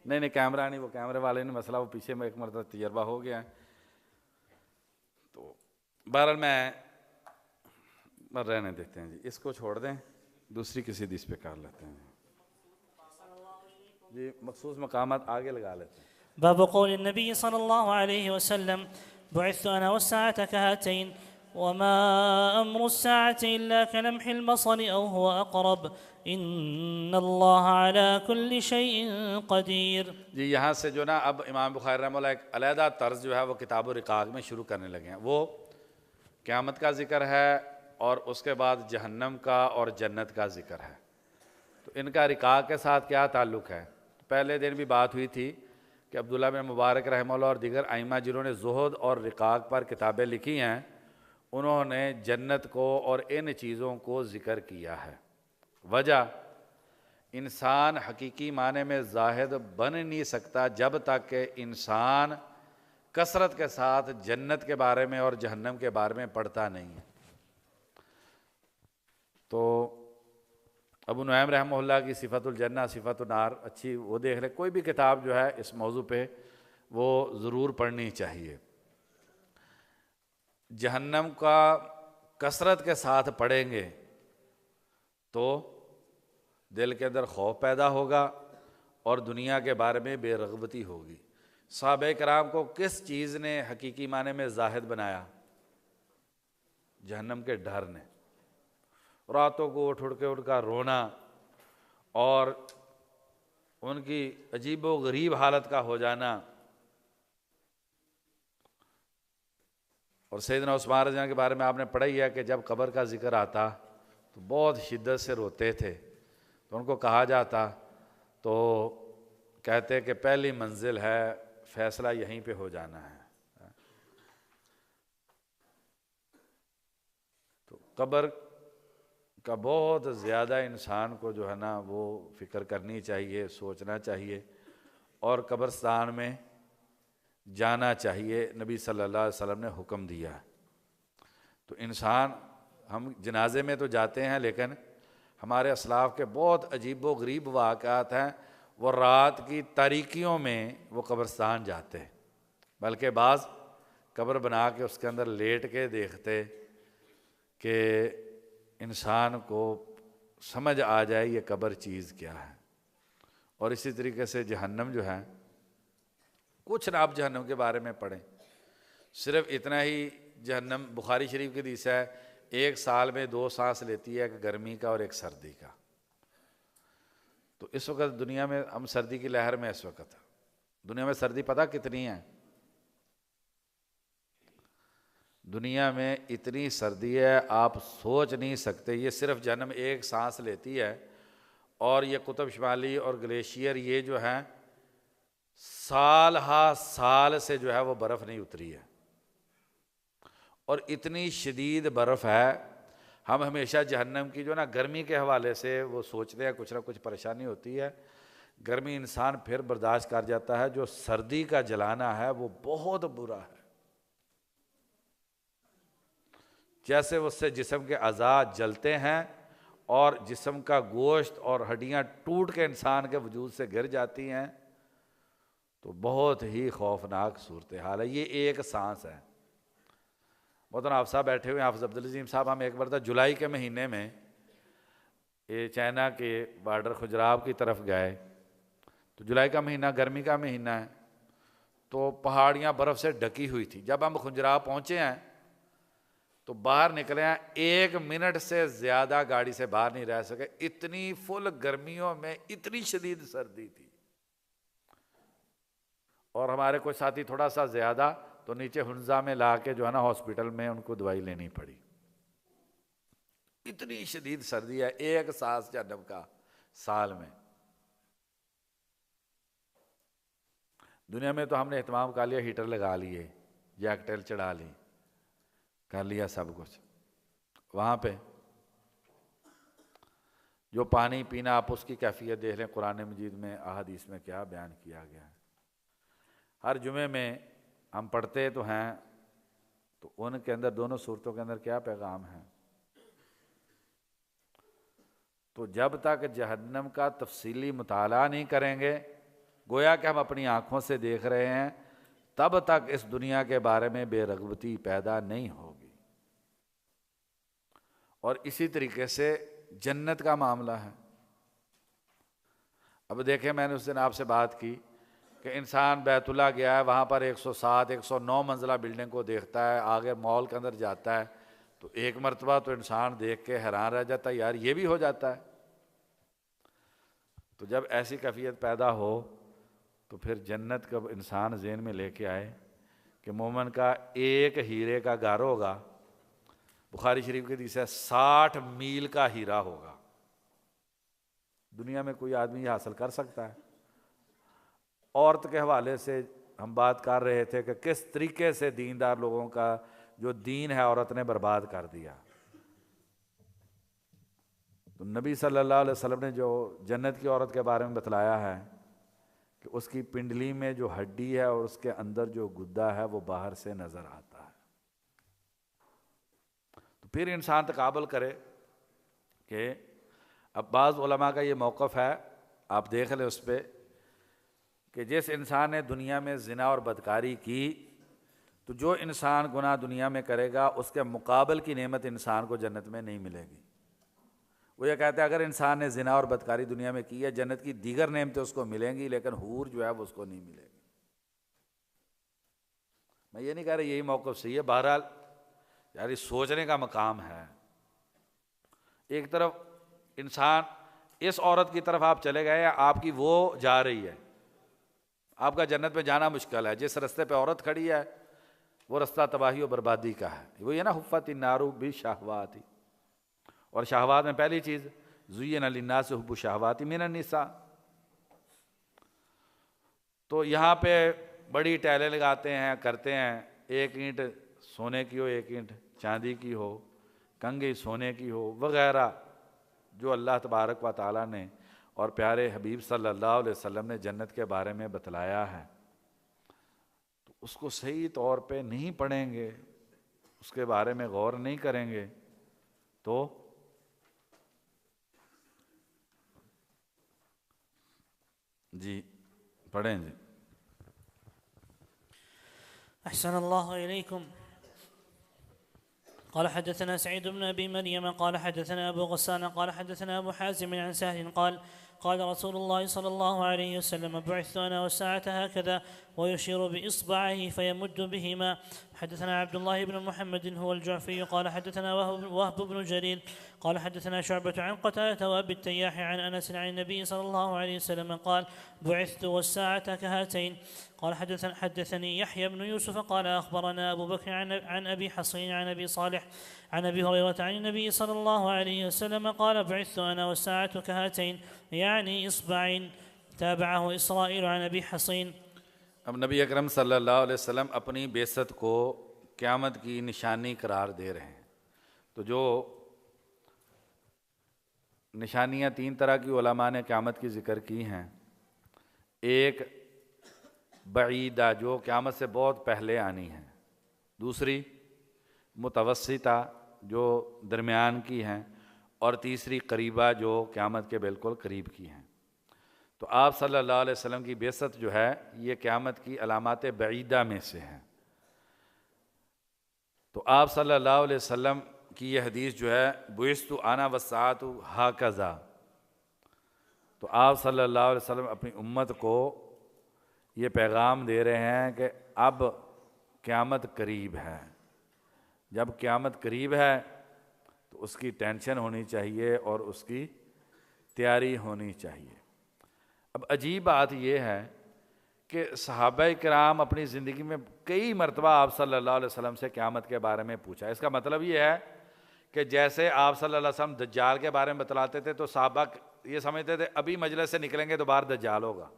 نہیں کیمرہ نہیں، وہ کیمرے والے نے مسئلہ، وہ پیچھے میں ایک مرتبہ تجربہ ہو گیا ہے. تو بہرحال میں رہنے دیتے ہیں جی، اس کو چھوڑ دیں، دوسری کسی حدیث پہ کر لیتے ہیں جی. مخصوص مقامات آگے لگا لیتے ہیں. باب قول النبي صلى الله عليه وسلم بعثت أنا والساعة كهاتين وما أمر الساعة إلا كلمح البصر أو هو أقرب إن الله على كل شيء قدير. جی یہاں سے جو نا اب امام بخاری رحمہ اللہ ایک علیحدہ طرز جو ہے وہ کتاب الرقاق میں شروع کرنے لگے ہیں. وہ قیامت کا ذکر ہے اور اس کے بعد جہنم کا اور جنت کا ذکر ہے. تو ان کا رقاق کے ساتھ کیا تعلق ہے؟ پہلے دن بھی بات ہوئی تھی کہ عبداللہ بن مبارک رحمہ اللہ اور دیگر ائمہ جنہوں نے زہد اور رقاق پر کتابیں لکھی ہیں، انہوں نے جنت کو اور ان چیزوں کو ذکر کیا ہے. وجہ، انسان حقیقی معنی میں زاہد بن نہیں سکتا جب تک کہ انسان کثرت کے ساتھ جنت کے بارے میں اور جہنم کے بارے میں پڑھتا نہیں ہے. تو ابو نعیم رحمہ اللہ کی صفت الجنہ صفت النار اچھی وہ دیکھ لے، کوئی بھی کتاب جو ہے اس موضوع پہ وہ ضرور پڑھنی چاہیے. جہنم کا کثرت کے ساتھ پڑھیں گے تو دل کے اندر خوف پیدا ہوگا اور دنیا کے بارے میں بے رغبتی ہوگی. صحابہ کرام کو کس چیز نے حقیقی معنی میں زاہد بنایا؟ جہنم کے ڈر نے. راتوں کو اٹھ اٹھ کر رونا اور ان کی عجیب و غریب حالت کا ہو جانا. اور سیدنا عثمان رضی اللہ عنہ کے بارے میں آپ نے پڑھا ہی ہے کہ جب قبر کا ذکر آتا تو بہت شدت سے روتے تھے. تو ان کو کہا جاتا تو کہتے کہ پہلی منزل ہے، فیصلہ یہیں پہ ہو جانا ہے. تو قبر کا بہت زیادہ انسان کو جو ہے نا وہ فکر کرنی چاہیے، سوچنا چاہیے اور قبرستان میں جانا چاہیے. نبی صلی اللہ علیہ وسلم نے حکم دیا. تو انسان، ہم جنازے میں تو جاتے ہیں لیکن ہمارے اسلاف کے بہت عجیب و غریب واقعات ہیں، وہ رات کی تاریکیوں میں وہ قبرستان جاتے ہیں، بلکہ بعض قبر بنا کے اس کے اندر لیٹ کے دیکھتے کہ انسان کو سمجھ آ جائے یہ قبر چیز کیا ہے. اور اسی طریقے سے جہنم جو ہے، کچھ نہ آپ جہنم کے بارے میں پڑھیں، صرف اتنا ہی. جہنم بخاری شریف کی حدیث ہے، ایک سال میں 2 سانس لیتی ہے، ایک گرمی کا اور ایک سردی کا. تو اس وقت دنیا میں ہم سردی کی لہر میں اس وقت دنیا میں سردی پتہ کتنی ہے؟ دنیا میں اتنی سردی ہے آپ سوچ نہیں سکتے. یہ صرف جہنم ایک سانس لیتی ہے اور یہ قطب شمالی اور گلیشیئر یہ جو ہیں سال ہا سال سے جو ہے وہ برف نہیں اتری ہے اور اتنی شدید برف ہے. ہم ہمیشہ جہنم کی جو نا گرمی کے حوالے سے وہ سوچتے ہیں کچھ نہ کچھ پریشانی ہوتی ہے. گرمی انسان پھر برداشت کر جاتا ہے، جو سردی کا جلانا ہے وہ بہت برا ہے. جیسے اس سے جسم کے اعضاء جلتے ہیں اور جسم کا گوشت اور ہڈیاں ٹوٹ کے انسان کے وجود سے گر جاتی ہیں، تو بہت ہی خوفناک صورتحال ہے. یہ ایک سانس ہے. محترم آپ صاحب بیٹھے ہوئے ہیں، حافظ عبدالعظیم صاحب، ہم ایک بار جولائی کے مہینے میں یہ چائنا کے بارڈر خجراب کی طرف گئے. تو جولائی کا مہینہ گرمی کا مہینہ ہے، تو پہاڑیاں برف سے ڈکی ہوئی تھی. جب ہم خجراب پہنچے ہیں تو باہر نکلے ہیں، 1 منٹ سے زیادہ گاڑی سے باہر نہیں رہ سکے. اتنی فل گرمیوں میں اتنی شدید سردی تھی. اور ہمارے کوئی ساتھی تھوڑا سا زیادہ تو نیچے ہنزا میں لا کے جو ہے نا ہاسپٹل میں ان کو دوائی لینی پڑی. اتنی شدید سردی ہے، 1 سانس جہنم کا سال میں. دنیا میں تو ہم نے اہتمام کر لیا، ہیٹر لگا لیے، جیکٹل چڑھا لی، کر لیا سب کچھ. وہاں پہ جو پانی پینا، آپ اس کی کیفیت دیکھ لیں، قرآن مجید میں احادیث میں کیا بیان کیا گیا ہے. ہر جمعے میں ہم پڑھتے تو ہیں، تو ان کے اندر دونوں صورتوں کے اندر کیا پیغام ہے. تو جب تک جہنم کا تفصیلی مطالعہ نہیں کریں گے، گویا کہ ہم اپنی آنکھوں سے دیکھ رہے ہیں، تب تک اس دنیا کے بارے میں بے رغبتی پیدا نہیں ہوگی۔ اور اسی طریقے سے جنت کا معاملہ ہے۔ اب دیکھیں، میں نے اس دن آپ سے بات کی کہ انسان بیت اللہ گیا ہے، وہاں پر 107 109 منزلہ بلڈنگ کو دیکھتا ہے، آگے مال کے اندر جاتا ہے تو ایک مرتبہ تو انسان دیکھ کے حیران رہ جاتا ہے، یار یہ بھی ہو جاتا ہے۔ تو جب ایسی کیفیت پیدا ہو تو پھر جنت کا انسان ذہن میں لے کے آئے کہ مومن کا ایک ہیرے کا گھر ہوگا، بخاری شریف کی حدیث ہے 60 میل کا ہیرا ہوگا۔ دنیا میں کوئی آدمی یہ حاصل کر سکتا ہے؟ عورت کے حوالے سے ہم بات کر رہے تھے کہ کس طریقے سے دیندار لوگوں کا جو دین ہے عورت نے برباد کر دیا۔ تو نبی صلی اللہ علیہ وسلم نے جو جنت کی عورت کے بارے میں بتلایا ہے کہ اس کی پنڈلی میں جو ہڈی ہے اور اس کے اندر جو گدا ہے وہ باہر سے نظر آتا ہے۔ تو پھر انسان تقابل کرے کہ اب بعض علماء کا یہ موقف ہے، آپ دیکھ لیں اس پہ، کہ جس انسان نے دنیا میں زنا اور بدکاری کی تو جو انسان گناہ دنیا میں کرے گا اس کے مقابل کی نعمت انسان کو جنت میں نہیں ملے گی۔ وہ یہ کہتے ہیں اگر انسان نے زنا اور بدکاری دنیا میں کی ہے، جنت کی دیگر نعمتیں اس کو ملیں گی لیکن حور جو ہے وہ اس کو نہیں ملے گی۔ میں یہ نہیں کہہ رہا یہی موقف صحیح ہے، بہرحال یار سوچنے کا مقام ہے۔ ایک طرف انسان اس عورت کی طرف آپ چلے گئے، آپ کی وہ جا رہی ہے، آپ کا جنت میں جانا مشکل ہے۔ جس رستے پہ عورت کھڑی ہے وہ رستہ تباہی و بربادی کا ہے۔ وہ یہ نا حفت النار بالشہوات، اور شہوات میں پہلی چیز زین للناس حب الشہوات من النساء۔ تو یہاں پہ بڑی ٹیلیں لگاتے ہیں، کرتے ہیں، ایک اینٹ سونے کی ہو، ایک اینٹ چاندی کی ہو، کنگھی سونے کی ہو وغیرہ، جو اللہ تبارک و تعالیٰ نے اور پیارے حبیب صلی اللہ علیہ وسلم نے جنت کے بارے میں بتلایا ہے، تو اس کو صحیح طور پہ نہیں پڑھیں گے، اس کے بارے میں غور نہیں کریں گے تو جی پڑھیں جی۔ أحسن الله إليكم. قال حدثنا سعيد بن أبي مريم قال حدثنا أبو غسان قال حدثنا أبو حازم عن سهل قال رسول الله صلى الله عليه وسلم بعثت أنا والساعة هكذا، ويشير بإصبعه فيمد بهما. حدثنا عبد الله بن محمد هو الجعفي قال حدثنا وهب بن جرير قال حدثنا شعبة عن قتادة وأبي التياح عن أنس عن النبي صلى الله عليه وسلم قال بعثت والساعة كهاتين. قال حدثني يحيى بن يوسف قال أخبرنا أبو بكر عن أبي حصين عن أبي صالح عن أبي هريرة عن النبي صلى الله عليه وسلم قال بعثت أنا والساعة كهاتين يعني إصبعين. تابعه إسرائيل عن أبي حصين. اب نبی اکرم صلی اللہ علیہ وسلم اپنی بعثت کو قیامت کی نشانی قرار دے رہے ہیں۔ تو جو نشانیاں تین طرح کی علماء نے قیامت کی ذکر کی ہیں، ایک بعیدہ جو قیامت سے بہت پہلے آنی ہے، دوسری متوسطہ جو درمیان کی ہیں، اور تیسری قریبہ جو قیامت کے بالکل قریب کی ہیں۔ تو آپ صلی اللہ علیہ وسلم کی بعثت جو ہے یہ قیامت کی علامات بعیدہ میں سے ہے۔ تو آپ صلی اللہ علیہ وسلم کی یہ حدیث جو ہے بعثت انا والساعۃ ہکذا، تو آپ صلی اللہ علیہ وسلم اپنی امت کو یہ پیغام دے رہے ہیں کہ اب قیامت قریب ہے۔ جب قیامت قریب ہے تو اس کی ٹینشن ہونی چاہیے اور اس کی تیاری ہونی چاہیے۔ اب عجیب بات یہ ہے کہ صحابہ کرام اپنی زندگی میں کئی مرتبہ آپ صلی اللہ علیہ وسلم سے قیامت کے بارے میں پوچھا۔ اس کا مطلب یہ ہے کہ جیسے آپ صلی اللہ علیہ وسلم دجال کے بارے میں بتلاتے تھے تو صحابہ یہ سمجھتے تھے ابھی مجلس سے نکلیں گے تو باہر دجال ہوگا۔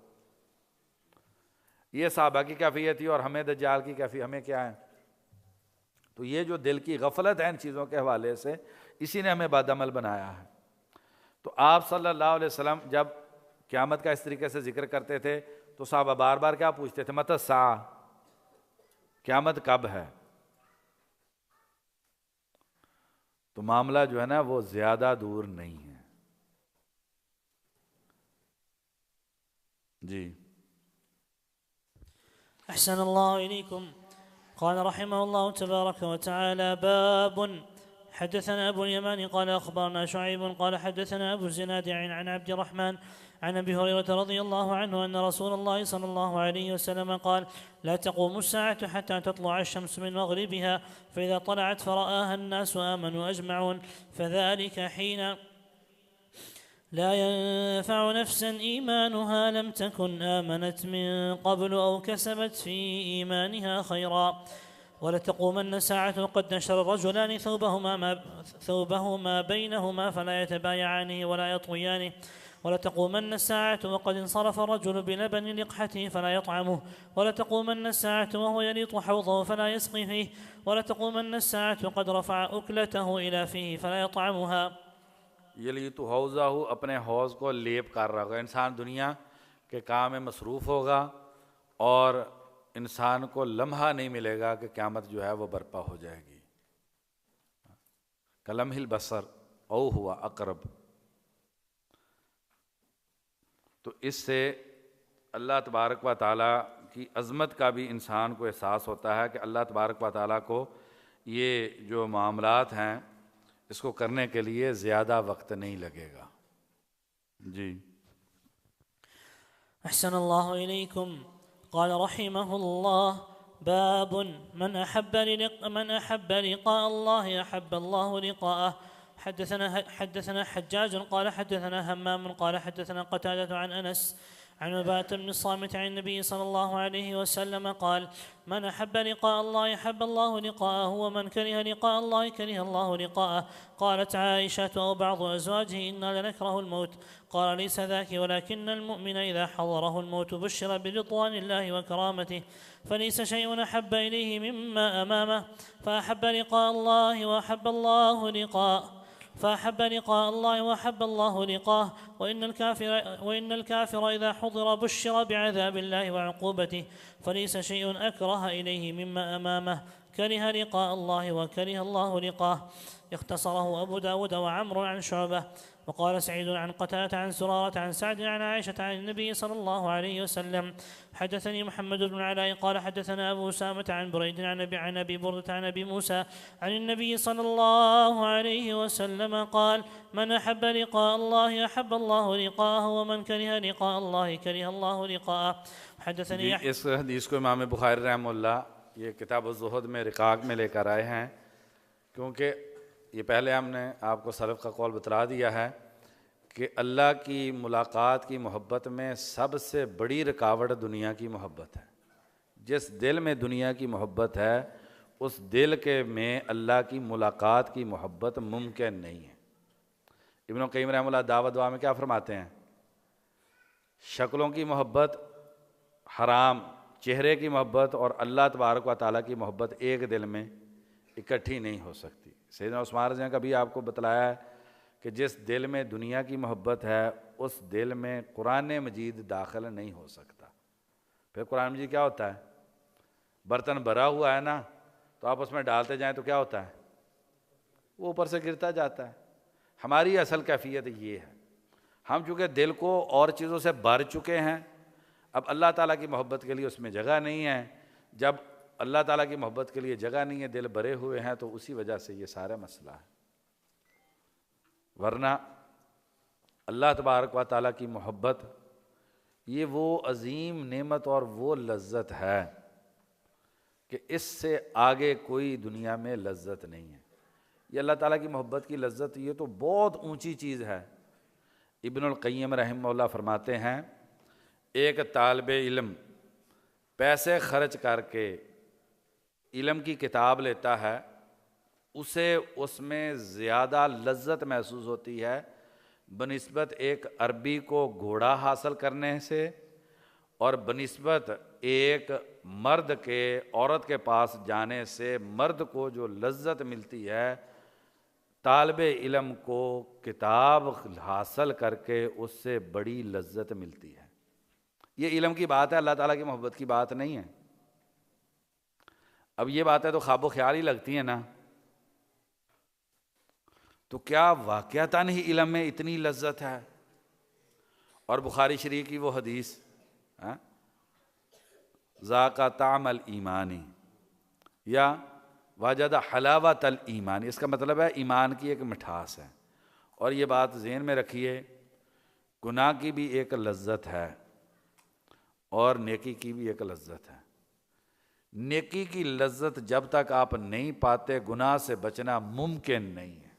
یہ صحابہ کی کیفیت تھی، اور ہمیں دجال کی کیفیت ہمیں کیا ہے؟ تو یہ جو دل کی غفلت ہے ان چیزوں کے حوالے سے، اسی نے ہمیں بد عمل بنایا ہے۔ تو آپ صلی اللہ علیہ وسلم جب قیامت کا اس طریقے سے ذکر کرتے تھے تو صحابہ بار بار کیا پوچھتے تھے؟ متی الساعہ، قیامت کب ہے؟ تو معاملہ جو ہے نا وہ زیادہ دور نہیں ہے۔ جی أحسن الله إليكم. قال رحمه الله تبارك وتعالى: باب. حدثنا أبو اليمان قال أخبرنا شعيب قال حدثنا أبو الزناد عن عبد الرحمن عن أبي هريرة رضي الله عنه أن رسول الله صلى الله عليه وسلم قال: لا تقوم الساعة حتى تطلع الشمس من مغربها، فإذا طلعت فرآها الناس آمنوا أجمعون، فذلك حين لا ينفع نفسا إيمانها لم تكن آمنت من قبل أو كسبت في إيمانها خيرا. ولتقومن الساعة وقد نشر الرجلان ثوبهما بينهما فلا يتبايعانه ولا يطويانه. ولتقومن الساعة وقد انصرف الرجل بلبن لقحته فلا يطعمه. ولتقومن الساعة وهو يليط حوضه فلا يسقي فيه. ولتقومن الساعة وقد رفع أكلته إلى فيه فلا يطعمها. یلیت حوضہ اپنے حوض کو لیپ کر رہا ہوگا. انسان دنیا کے کام میں مصروف ہوگا اور انسان کو لمحہ نہیں ملے گا کہ قیامت جو ہے وہ برپا ہو جائے گی. کلمح البصر او ہوا اقرب. تو اس سے اللہ تبارک و تعالیٰ کی عظمت کا بھی انسان کو احساس ہوتا ہے کہ اللہ تبارک و تعالیٰ کو یہ جو معاملات ہیں اس کو کرنے کے لیے زیادہ وقت نہیں لگے گا. جی. أحسن الله إليكم. قال رحمه الله: باب من أحب لقاء الله أحب الله لقاءه. حدثنا حجاج قال حدثنا همام قال حدثنا قتادة عن أنس عن عبادة بن الصامت عن النبي صلى الله عليه وسلم قال: من أحب لقاء الله أحب الله لقاءه، ومن كره لقاء الله كره الله لقاءه. قالت عائشة أو بعض أزواجه: إنا لنكره الموت. قال: ليس ذاك، ولكن المؤمن إذا حضره الموت بشر برضوان الله وكرامته، فليس شيء أحب إليه مما أمامه، فأحب لقاء الله وأحب الله لقاه. وإن الكافر إذا حضر بشر بعذاب الله وعقوبته، فليس شيء أكره إليه مما أمامه، كره لقاء الله وكره الله لقاه. اختصره أبو داود وعمر عن شعبة. وقال سعيد عن قتادة عن سرارة عن سعد عن عائشة عن النبي صلى الله عليه وسلم. حدثني محمد بن علاء قال حدثنا أبو أسامة عن بريد عن أبي بردة عن أبي موسى عن النبي صلى الله عليه وسلم قال: من أحب لقاء الله أحب الله لقاءه، ومن كره لقاء الله كره الله لقاءه. حدثني اس حدیث کو امام بخاری رحمہ اللہ یہ کتاب الزہد میں رقاق میں لے کر آئے ہیں، کیونکہ یہ پہلے ہم نے آپ کو سلف کا قول بتلا دیا ہے کہ اللہ کی ملاقات کی محبت میں سب سے بڑی رکاوٹ دنیا کی محبت ہے. جس دل میں دنیا کی محبت ہے اس دل کے میں اللہ کی ملاقات کی محبت ممکن نہیں ہے. ابن القیم رحمہ اللہ دعوت دعا میں کیا فرماتے ہیں؟ شکلوں کی محبت حرام، چہرے کی محبت اور اللہ تبارک و تعالیٰ کی محبت ایک دل میں اکٹھی نہیں ہو سکتی. سیدنا عثمان رضی اللہ عنہ کا بھی آپ کو بتلایا ہے کہ جس دل میں دنیا کی محبت ہے اس دل میں قرآن مجید داخل نہیں ہو سکتا. پھر قرآن مجید کیا ہوتا ہے؟ برتن بھرا ہوا ہے نا، تو آپ اس میں ڈالتے جائیں تو کیا ہوتا ہے؟ وہ اوپر سے گرتا جاتا ہے. ہماری اصل کیفیت یہ ہے، ہم چونکہ دل کو اور چیزوں سے بھر چکے ہیں، اب اللہ تعالیٰ کی محبت کے لیے اس میں جگہ نہیں ہے. جب اللہ تعالیٰ کی محبت کے لیے جگہ نہیں ہے، دل بھرے ہوئے ہیں، تو اسی وجہ سے یہ سارا مسئلہ ہے. ورنہ اللہ تبارک و تعالیٰ کی محبت یہ وہ عظیم نعمت اور وہ لذت ہے کہ اس سے آگے کوئی دنیا میں لذت نہیں ہے. یہ اللہ تعالیٰ کی محبت کی لذت یہ تو بہت اونچی چیز ہے. ابن القیم رحمہ اللہ فرماتے ہیں ایک طالب علم پیسے خرچ کر کے علم کی کتاب لیتا ہے، اسے اس میں زیادہ لذت محسوس ہوتی ہے بنسبت ایک عربی کو گھوڑا حاصل کرنے سے، اور بنسبت ایک مرد کے عورت کے پاس جانے سے مرد کو جو لذت ملتی ہے، طالب علم کو کتاب حاصل کر کے اس سے بڑی لذت ملتی ہے. یہ علم کی بات ہے، اللہ تعالیٰ کی محبت کی بات نہیں ہے. اب یہ باتیں تو خواب و خیال ہی لگتی ہیں نا، تو کیا واقعتاً ہی علم میں اتنی لذت ہے؟ اور بخاری شریف کی وہ حدیث ذاق طعم الایمانی یا وجد حلاوت الایمان، اس کا مطلب ہے ایمان کی ایک مٹھاس ہے۔ اور یہ بات ذہن میں رکھیے، گناہ کی بھی ایک لذت ہے اور نیکی کی بھی ایک لذت ہے۔ نیکی کی لذت جب تک آپ نہیں پاتے، گناہ سے بچنا ممکن نہیں ہے۔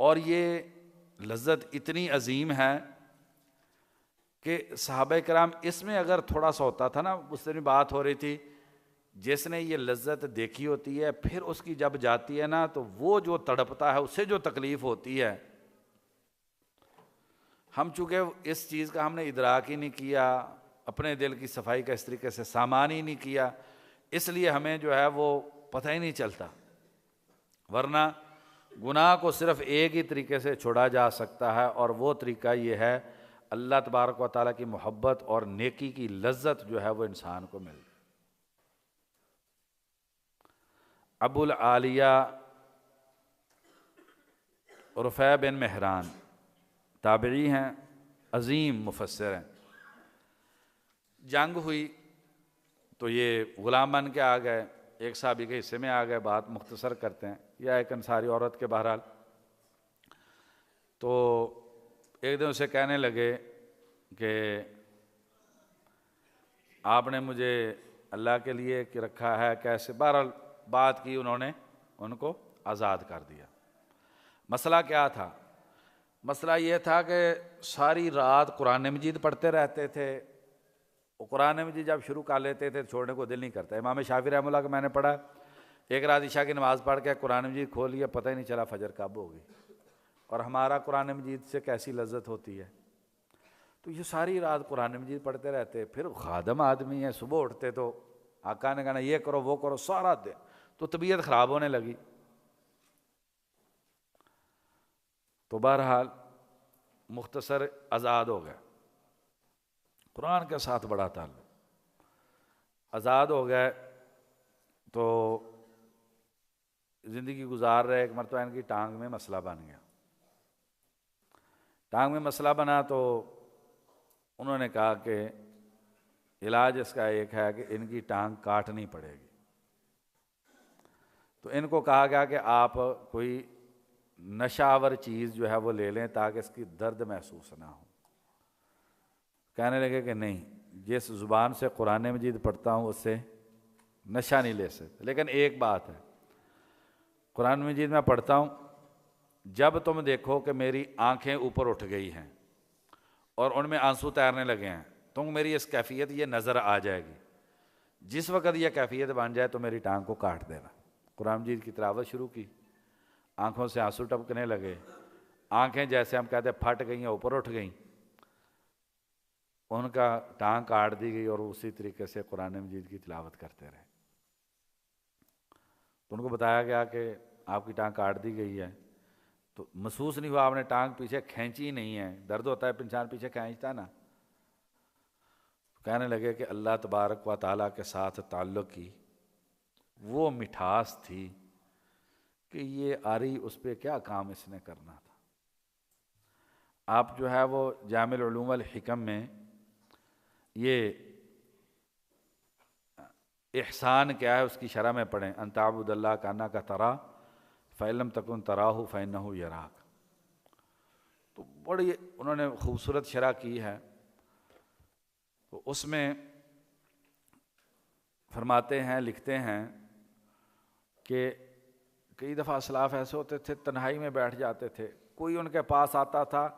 اور یہ لذت اتنی عظیم ہے کہ صحابہ کرام اس میں اگر تھوڑا سا ہوتا تھا نا، اس دن بات ہو رہی تھی، جس نے یہ لذت دیکھی ہوتی ہے پھر اس کی جب جاتی ہے نا تو وہ جو تڑپتا ہے، اسے جو تکلیف ہوتی ہے، ہم چونکہ اس چیز کا ہم نے ادراک ہی نہیں کیا، اپنے دل کی صفائی کا اس طریقے سے سامان ہی نہیں کیا، اس لیے ہمیں جو ہے وہ پتہ ہی نہیں چلتا۔ ورنہ گناہ کو صرف ایک ہی طریقے سے چھوڑا جا سکتا ہے، اور وہ طریقہ یہ ہے اللہ تبارک و تعالیٰ کی محبت اور نیکی کی لذت جو ہے وہ انسان کو مل۔ ابو العالیہ رفیع بن مہران تابعی ہیں، عظیم مفسر ہیں۔ جنگ ہوئی تو یہ غلام بن کے آ گئے، ایک صحابی کے حصے میں آ گئے، بات مختصر کرتے ہیں، یا ایک انصاری عورت کے بہرحال، تو ایک دن اسے کہنے لگے کہ آپ نے مجھے اللہ کے لیے کہ رکھا ہے کیسے؟ بہرحال بات کی، انہوں نے ان کو آزاد کر دیا۔ مسئلہ کیا تھا؟ مسئلہ یہ تھا کہ ساری رات قرآن مجید پڑھتے رہتے تھے، وہ قرآن مجید جب شروع کر لیتے تھے چھوڑنے کو دل نہیں کرتا۔ امام شافعی رحمہ اللہ کا میں نے پڑھا، ایک رات عشاء کی نماز پڑھ کے قرآن مجید کھول لیا، پتہ ہی نہیں چلا فجر کب ہوگی، اور ہمارا قرآن مجید سے کیسی لذت ہوتی ہے۔ تو یہ ساری رات قرآن مجید پڑھتے رہتے، پھر خادم آدمی ہیں، صبح اٹھتے تو آقا نے کہنا یہ کرو وہ کرو، سارا دن تو طبیعت خراب ہونے لگی۔ تو بہرحال مختصر آزاد ہو گئے، قرآن کے ساتھ بڑا تعلق، آزاد ہو گئے تو زندگی گزار رہے۔ ایک مرتبہ ان کی ٹانگ میں مسئلہ بن گیا، ٹانگ میں مسئلہ بنا تو انہوں نے کہا کہ علاج اس کا ایک ہے کہ ان کی ٹانگ کاٹنی پڑے گی۔ تو ان کو کہا گیا کہ آپ کوئی نشہ آور چیز جو ہے وہ لے لیں تاکہ اس کی درد محسوس نہ ہو۔ کہنے لگے کہ نہیں، جس زبان سے قرآن مجید پڑھتا ہوں اس سے نشہ نہیں لے سکتے، لیکن ایک بات ہے، قرآن مجید میں پڑھتا ہوں، جب تم دیکھو کہ میری آنکھیں اوپر اٹھ گئی ہیں اور ان میں آنسو تیرنے لگے ہیں، تم میری اس کیفیت یہ نظر آ جائے گی، جس وقت یہ کیفیت بن جائے تو میری ٹانگ کو کاٹ دینا۔ قرآن مجید کی تلاوت شروع کی، آنکھوں سے آنسو ٹپکنے لگے، آنکھیں جیسے ہم کہتے ہیں پھٹ گئیں یا اوپر اٹھ گئیں، ان کا ٹانگ کاٹ دی گئی، اور اسی طریقے سے قرآن مجید کی تلاوت کرتے رہے۔ تو ان کو بتایا گیا کہ آپ کی ٹانگ کاٹ دی گئی ہے، تو محسوس نہیں ہوا آپ نے ٹانگ پیچھے کھینچی نہیں ہے، درد ہوتا ہے انسان پیچھے کھینچتا ہے نا۔ کہنے لگے کہ اللہ تبارک و تعالیٰ کے ساتھ تعلق کی وہ مٹھاس تھی کہ یہ آری اس پہ کیا کام اس نے کرنا تھا۔ آپ جو ہے وہ جامع العلوم والحکم میں یہ احسان کیا ہے اس کی شرح میں پڑھیں، ان تعبد اللہ کانک تراہ فإن لم تکن تراہ فإنہ یراک۔ تو بڑی انہوں نے خوبصورت شرح کی ہے، تو اس میں فرماتے ہیں، لکھتے ہیں کہ کئی دفعہ اسلاف ایسے ہوتے تھے تنہائی میں بیٹھ جاتے تھے، کوئی ان کے پاس آتا تھا،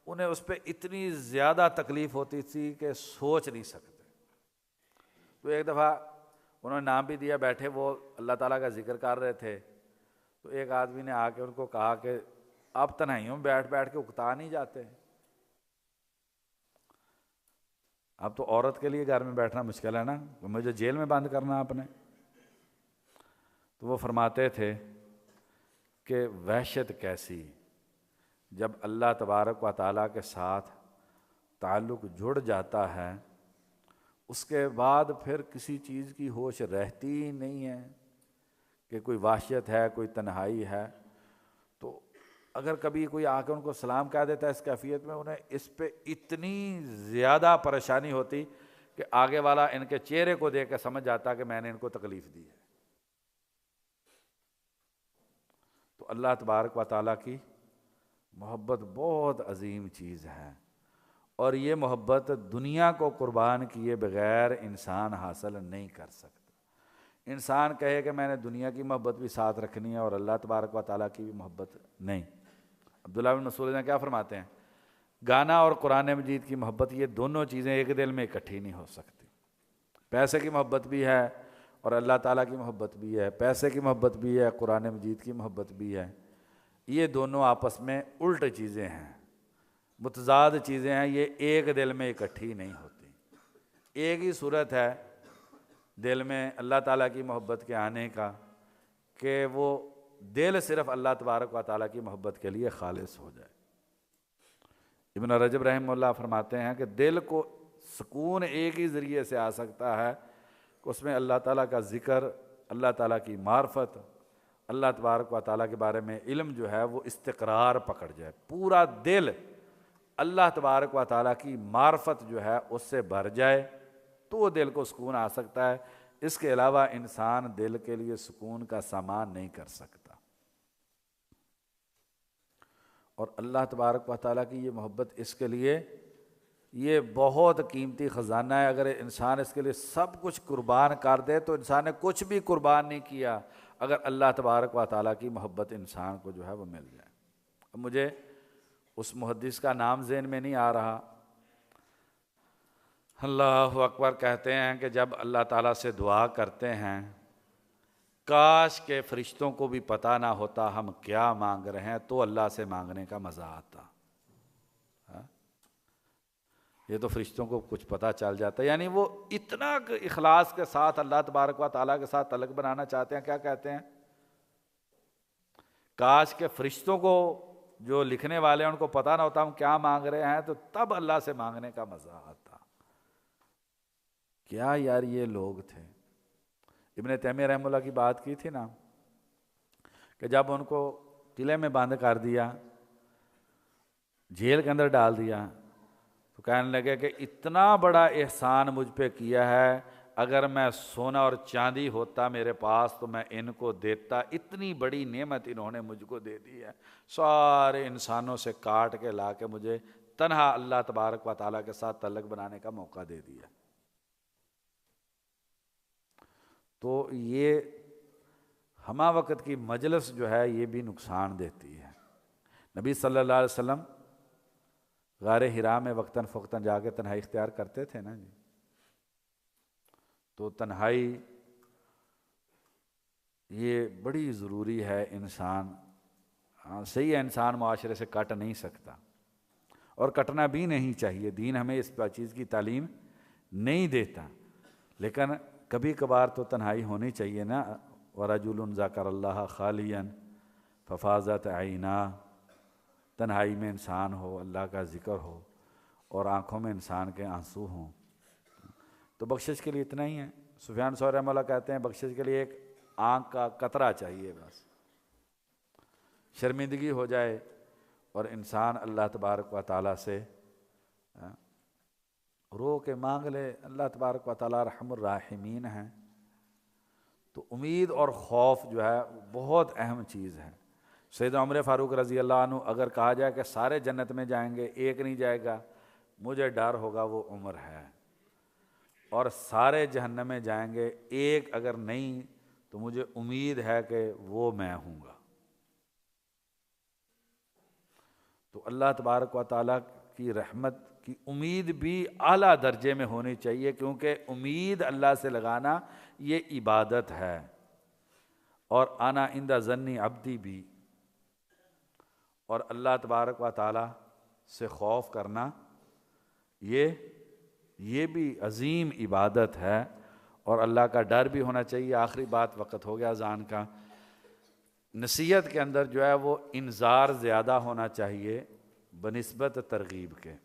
انہیں اس پہ اتنی زیادہ تکلیف ہوتی تھی کہ سوچ نہیں سکتے۔ تو ایک دفعہ انہوں نے نام بھی دیا، بیٹھے وہ اللہ تعالیٰ کا ذکر کر رہے تھے، تو ایک آدمی نے آ کے ان کو کہا کہ آپ تنہائیوں میں بیٹھ بیٹھ کے اکتا نہیں جاتے؟ اب تو عورت کے لیے گھر میں بیٹھنا مشکل ہے نا، مجھے جیل میں بند کرنا آپ نے۔ تو وہ فرماتے تھے کہ وحشت کیسی جب اللہ تبارک و تعالیٰ کے ساتھ تعلق جڑ جاتا ہے، اس کے بعد پھر کسی چیز کی ہوش رہتی ہی نہیں ہے کہ کوئی وحشت ہے، کوئی تنہائی ہے۔ تو اگر کبھی کوئی آ کے ان کو سلام کہہ دیتا ہے اس کیفیت میں، انہیں اس پہ اتنی زیادہ پریشانی ہوتی کہ آگے والا ان کے چہرے کو دیکھ کے سمجھ جاتا کہ میں نے ان کو تکلیف دی ہے۔ تو اللہ تبارک و تعالیٰ کی محبت بہت عظیم چیز ہے، اور یہ محبت دنیا کو قربان کیے بغیر انسان حاصل نہیں کر سکتا۔ انسان کہے کہ میں نے دنیا کی محبت بھی ساتھ رکھنی ہے اور اللہ تبارک و تعالیٰ کی بھی محبت نہیں۔ عبداللہ بن مسعود نے کیا فرماتے ہیں، گانا اور قرآن مجید کی محبت، یہ دونوں چیزیں ایک دل میں اکٹھی نہیں ہو سکتی۔ پیسے کی محبت بھی ہے اور اللہ تعالیٰ کی محبت بھی ہے، پیسے کی محبت بھی ہے، قرآن مجید کی محبت بھی ہے، یہ دونوں آپس میں الٹ چیزیں ہیں، متضاد چیزیں ہیں، یہ ایک دل میں اکٹھی نہیں ہوتی۔ ایک ہی صورت ہے دل میں اللہ تعالیٰ کی محبت کے آنے کا کہ وہ دل صرف اللہ تبارک و تعالیٰ کی محبت کے لیے خالص ہو جائے۔ ابن رجب رحمہ اللہ فرماتے ہیں کہ دل کو سکون ایک ہی ذریعے سے آ سکتا ہے کہ اس میں اللہ تعالیٰ کا ذکر، اللہ تعالیٰ کی معرفت، اللہ تبارک و تعالیٰ کے بارے میں علم جو ہے وہ استقرار پکڑ جائے، پورا دل اللہ تبارک و تعالیٰ کی معرفت جو ہے اس سے بھر جائے تو وہ دل کو سکون آ سکتا ہے۔ اس کے علاوہ انسان دل کے لیے سکون کا سامان نہیں کر سکتا۔ اور اللہ تبارک و تعالیٰ کی یہ محبت اس کے لیے یہ بہت قیمتی خزانہ ہے۔ اگر انسان اس کے لیے سب کچھ قربان کر دے تو انسان نے کچھ بھی قربان نہیں کیا اگر اللہ تبارک و تعالیٰ کی محبت انسان کو جو ہے وہ مل جائے۔ اب مجھے اس محدث کا نام ذہن میں نہیں آ رہا، اللہ اکبر کہتے ہیں کہ جب اللہ تعالیٰ سے دعا کرتے ہیں کاش کہ فرشتوں کو بھی پتہ نہ ہوتا ہم کیا مانگ رہے ہیں تو اللہ سے مانگنے کا مزہ آتا۔ یہ تو فرشتوں کو کچھ پتہ چل جاتا ہے، یعنی وہ اتنا اخلاص کے ساتھ اللہ تبارک و تعالیٰ کے ساتھ تعلق بنانا چاہتے ہیں۔ کیا کہتے ہیں، کاش کہ فرشتوں کو جو لکھنے والے ہیں ان کو پتہ نہ ہوتا ہم کیا مانگ رہے ہیں تو تب اللہ سے مانگنے کا مزہ آتا۔ کیا یار یہ لوگ تھے۔ ابن تیمیہ رحمہ اللہ کی بات کی تھی نا کہ جب ان کو قلعے میں بند کر دیا، جیل کے اندر ڈال دیا، تو کہنے لگے کہ اتنا بڑا احسان مجھ پہ کیا ہے، اگر میں سونا اور چاندی ہوتا میرے پاس تو میں ان کو دیتا، اتنی بڑی نعمت انہوں نے مجھ کو دے دی ہے، سارے انسانوں سے کاٹ کے لا کے مجھے تنہا اللہ تبارک و تعالیٰ کے ساتھ تعلق بنانے کا موقع دے دیا۔ تو یہ ہمہ وقت کی مجلس جو ہے یہ بھی نقصان دیتی ہے۔ نبی صلی اللہ علیہ وسلم غار حرا میں وقتاً فوقتاً جا کے تنہائی اختیار کرتے تھے نا جی، تو تنہائی یہ بڑی ضروری ہے۔ انسان صحیح ہے، انسان معاشرے سے کٹ نہیں سکتا اور کٹنا بھی نہیں چاہیے، دین ہمیں اس چیز کی تعلیم نہیں دیتا، لیکن کبھی کبھار تو تنہائی ہونی چاہیے نا۔ وَرَجُلٌ ذَكَرَ اللَّهَ خَالِيًا فَفَاضَتْ عَيْنَاهُ، تنہائی میں انسان ہو، اللہ کا ذکر ہو اور آنکھوں میں انسان کے آنسو ہوں، تو بخشش کے لیے اتنا ہی ہے۔ سفیان ثوری رحمہ اللہ کہتے ہیں بخشش کے لیے ایک آنکھ کا قطرہ چاہیے، بس شرمندگی ہو جائے اور انسان اللہ تبارک و تعالیٰ سے رو کے مانگ لے۔ اللہ تبارک و تعالیٰ رحم الراحمین ہیں، تو امید اور خوف جو ہے بہت اہم چیز ہے۔ سیدنا عمر فاروق رضی اللہ عنہ اگر کہا جائے کہ سارے جنت میں جائیں گے ایک نہیں جائے گا، مجھے ڈر ہوگا وہ عمر ہے، اور سارے جہنم میں جائیں گے ایک اگر نہیں تو مجھے امید ہے کہ وہ میں ہوں گا۔ تو اللہ تبارک و تعالیٰ کی رحمت کی امید بھی اعلیٰ درجے میں ہونی چاہیے، کیونکہ امید اللہ سے لگانا یہ عبادت ہے، اور انا عند ظن عبدی بھی، اور اللہ تبارک و تعالیٰ سے خوف کرنا یہ بھی عظیم عبادت ہے، اور اللہ کا ڈر بھی ہونا چاہیے۔ آخری بات، وقت ہو گیا اذان کا، نصیحت کے اندر جو ہے وہ انذار زیادہ ہونا چاہیے بنسبت ترغیب کے۔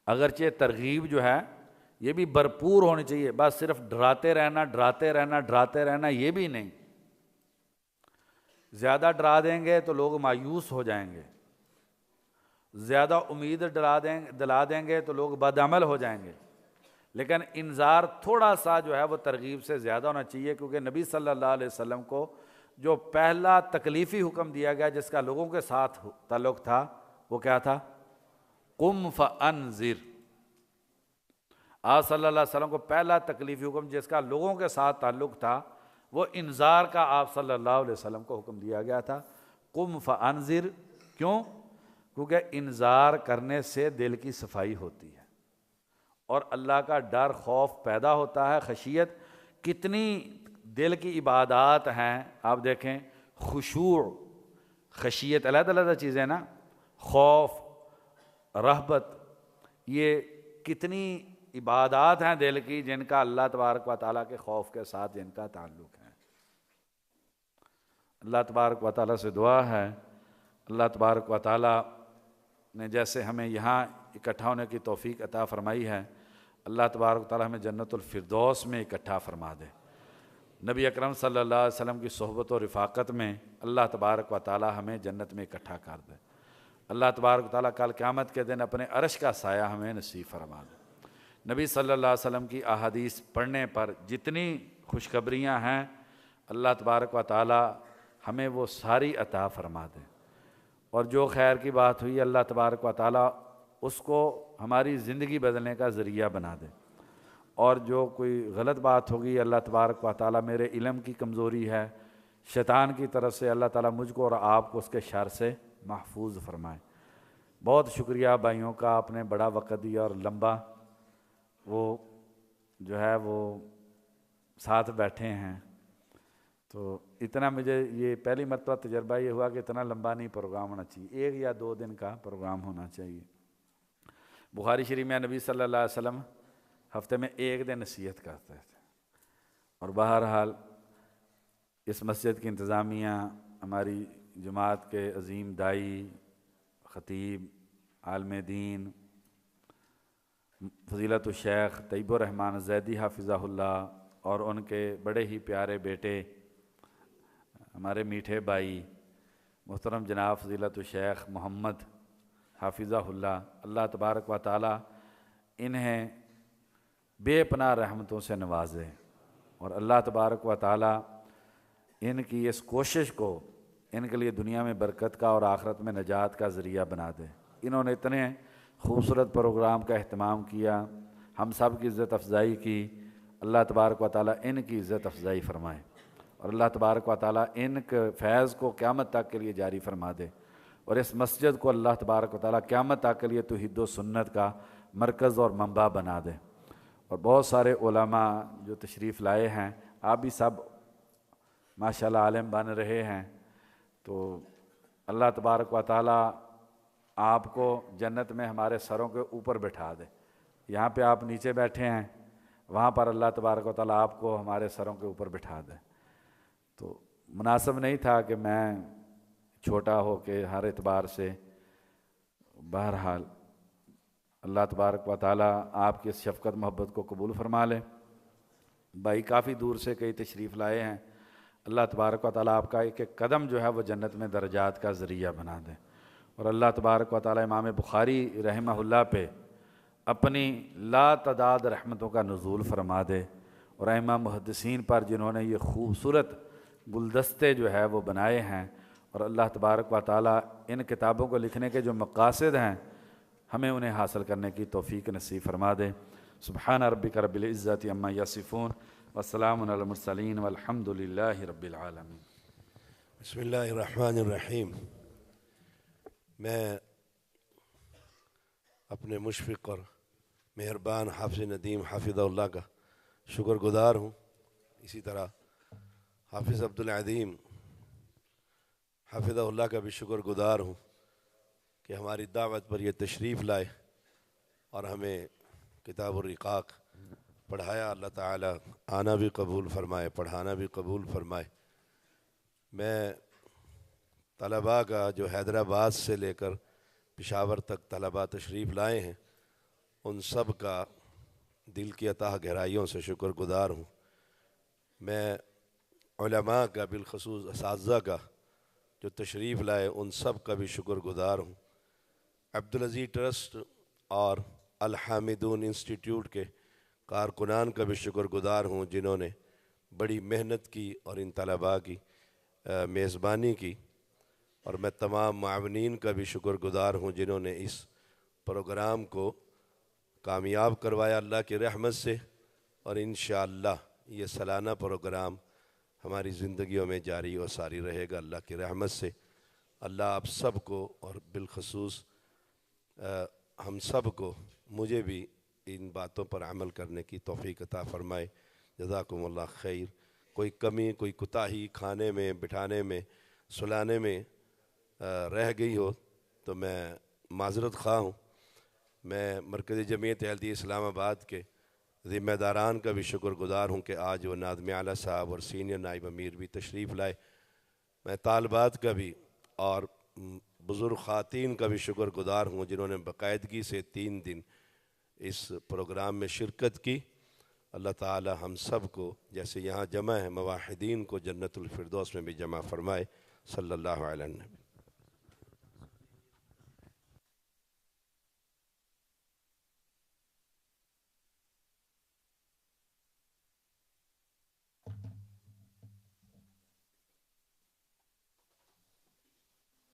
اگرچہ ترغیب جو ہے یہ بھی بھرپور ہونی چاہیے، بس صرف ڈراتے رہنا ڈراتے رہنا ڈراتے رہنا یہ بھی نہیں، زیادہ ڈرا دیں گے تو لوگ مایوس ہو جائیں گے، زیادہ امید دلا دیں گے تو لوگ بد عمل ہو جائیں گے، لیکن انذار تھوڑا سا جو ہے وہ ترغیب سے زیادہ ہونا چاہیے، کیونکہ نبی صلی اللہ علیہ وسلم کو جو پہلا تکلیفی حکم دیا گیا جس کا لوگوں کے ساتھ تعلق تھا وہ کیا تھا؟ قم فانذر۔ آپ صلی اللہ علیہ وسلم کو پہلا تکلیفی حکم جس کا لوگوں کے ساتھ تعلق تھا وہ انذار کا آپ صلی اللہ علیہ وسلم کو حکم دیا گیا تھا، قم فانذر۔ کیوں؟ کیونکہ انذار کرنے سے دل کی صفائی ہوتی ہے اور اللہ کا ڈر خوف پیدا ہوتا ہے، خشیت۔ کتنی دل کی عبادات ہیں، آپ دیکھیں، خشوع، خشیت علیحدہ علیحدہ چیزیں نا، خوف، رہبت، یہ کتنی عبادات ہیں دل کی جن کا اللہ تبارک و تعالیٰ کے خوف کے ساتھ جن کا تعلق ہے۔ اللہ تبارک و تعالیٰ سے دعا ہے، اللہ تبارک و تعالیٰ نے جیسے ہمیں یہاں اکٹھا ہونے کی توفیق عطا فرمائی ہے، اللہ تبارک و تعالیٰ ہمیں جنت الفردوس میں اکٹھا فرما دے، نبی اکرم صلی اللہ علیہ وسلم کی صحبت و رفاقت میں اللہ تبارک و تعالیٰ ہمیں جنت میں اکٹھا کر دے، اللہ تبارک و تعالیٰ کل قیامت کے دن اپنے عرش کا سایہ ہمیں نصیب فرما دے۔ نبی صلی اللہ علیہ وسلم کی احادیث پڑھنے پر جتنی خوشخبریاں ہیں اللہ تبارک و تعالیٰ ہمیں وہ ساری عطا فرما دے، اور جو خیر کی بات ہوئی اللہ تبارک و تعالیٰ اس کو ہماری زندگی بدلنے کا ذریعہ بنا دے، اور جو کوئی غلط بات ہوگی اللہ تبارک و تعالیٰ، میرے علم کی کمزوری ہے، شیطان کی طرف سے، اللہ تعالیٰ مجھ کو اور آپ کو اس کے شر سے محفوظ فرمائے۔ بہت شکریہ بھائیوں کا، آپ نے بڑا وقت دیا اور لمبا، وہ جو ہے وہ ساتھ بیٹھے ہیں، تو اتنا مجھے یہ پہلی مرتبہ تجربہ یہ ہوا کہ اتنا لمبا نہیں پروگرام ہونا چاہیے، 1 یا 2 دن کا پروگرام ہونا چاہیے۔ بخاری شریف میں نبی صلی اللہ علیہ وسلم ہفتے میں 1 دن نصیحت کرتے تھے، اور بہرحال اس مسجد کی انتظامیہ، ہماری جماعت کے عظیم دائی، خطیب، عالم دین فضیلت الشیخ طیب الرحمن زیدی حافظہ اللہ، اور ان کے بڑے ہی پیارے بیٹے ہمارے میٹھے بھائی محترم جناب فضیلت الشیخ محمد حافظہ اللہ، اللہ تبارک و تعالیٰ انہیں بے پناہ رحمتوں سے نوازے، اور اللہ تبارک و تعالیٰ ان کی اس کوشش کو ان کے لیے دنیا میں برکت کا اور آخرت میں نجات کا ذریعہ بنا دے۔ انہوں نے اتنے خوبصورت پروگرام کا اہتمام کیا، ہم سب کی عزت افزائی کی، اللہ تبارک و تعالیٰ ان کی عزت افزائی فرمائے، اور اللہ تبارک و تعالیٰ ان کے فیض کو قیامت تک کے لیے جاری فرما دے، اور اس مسجد کو اللہ تبارک و تعالیٰ قیامت تک کے لیے توحید و سنت کا مرکز اور منبع بنا دے۔ اور بہت سارے علماء جو تشریف لائے ہیں، آپ بھی سب ماشاءاللہ عالم بن رہے ہیں، تو اللہ تبارک و تعالیٰ آپ کو جنت میں ہمارے سروں کے اوپر بٹھا دے۔ یہاں پہ آپ نیچے بیٹھے ہیں، وہاں پر اللہ تبارک و تعالیٰ آپ کو ہمارے سروں کے اوپر بٹھا دے۔ تو مناسب نہیں تھا کہ میں چھوٹا ہو کے ہر اعتبار سے، بہرحال اللہ تبارک و تعالیٰ آپ کی اس شفقت محبت کو قبول فرما لے۔ بھائی کافی دور سے کئی تشریف لائے ہیں، اللہ تبارک و تعالیٰ آپ کا ایک ایک قدم جو ہے وہ جنت میں درجات کا ذریعہ بنا دے، اور اللہ تبارک و تعالیٰ امام بخاری رحمہ اللہ پہ اپنی لا تعداد رحمتوں کا نزول فرما دے، اور ائمہ محدثین پر جنہوں نے یہ خوبصورت گلدستے جو ہے وہ بنائے ہیں، اور اللہ تبارک و تعالیٰ ان کتابوں کو لکھنے کے جو مقاصد ہیں ہمیں انہیں حاصل کرنے کی توفیق نصیب فرما دے۔ سبحان ربک رب العزت عما یصفون وسلام علی المرسلین والحمد للہ رب العالمین۔ بسم اللہ الرحمن الرحیم۔ میں اپنے مشفق اور مہربان حافظ ندیم حافظہ اللہ کا شکر گزار ہوں، اسی طرح حافظ عبدالعظیم حافظہ اللہ کا بھی شکر گزار ہوں کہ ہماری دعوت پر یہ تشریف لائے اور ہمیں کتاب الرقاق پڑھایا۔ اللہ تعالیٰ آنا بھی قبول فرمائے، پڑھانا بھی قبول فرمائے۔ میں طلباء کا جو حیدرآباد سے لے کر پشاور تک طلباء تشریف لائے ہیں، ان سب کا دل کی عطا گہرائیوں سے شکر گزار ہوں۔ میں علماء کا، بالخصوص اساتذہ کا جو تشریف لائے ان سب کا بھی شکر گزار ہوں۔ عبدالعزیز ٹرسٹ اور الحامدون انسٹیٹیوٹ کے کارکنان کا بھی شکر گزار ہوں جنہوں نے بڑی محنت کی اور ان طلباء کی میزبانی کی، اور میں تمام معاونین کا بھی شکر گزار ہوں جنہوں نے اس پروگرام کو کامیاب کروایا اللہ کی رحمت سے، اور انشاءاللہ یہ سالانہ پروگرام ہماری زندگیوں میں جاری و ساری رہے گا اللہ کی رحمت سے۔ اللہ آپ سب کو اور بالخصوص ہم سب کو، مجھے بھی ان باتوں پر عمل کرنے کی توفیق عطا فرمائے۔ جزاکم اللہ خیر۔ کوئی کمی، کوئی کوتاہی کھانے میں، بٹھانے میں، سلانے میں رہ گئی ہو تو میں معذرت خواہ ہوں۔ میں مرکزی جمعیت احمدیہ اسلام آباد کے ذمہ داران کا بھی شکر گزار ہوں کہ آج وہ ناظم اعلیٰ صاحب اور سینئر نائب امیر بھی تشریف لائے۔ میں طالبات کا بھی اور بزرگ خواتین کا بھی شکر گزار ہوں جنہوں نے باقاعدگی سے 3 دن اس پروگرام میں شرکت کی۔ اللہ تعالی ہم سب کو جیسے یہاں جمع ہے موحدین کو جنت الفردوس میں بھی جمع فرمائے۔ صلی اللہ علیہ وسلم۔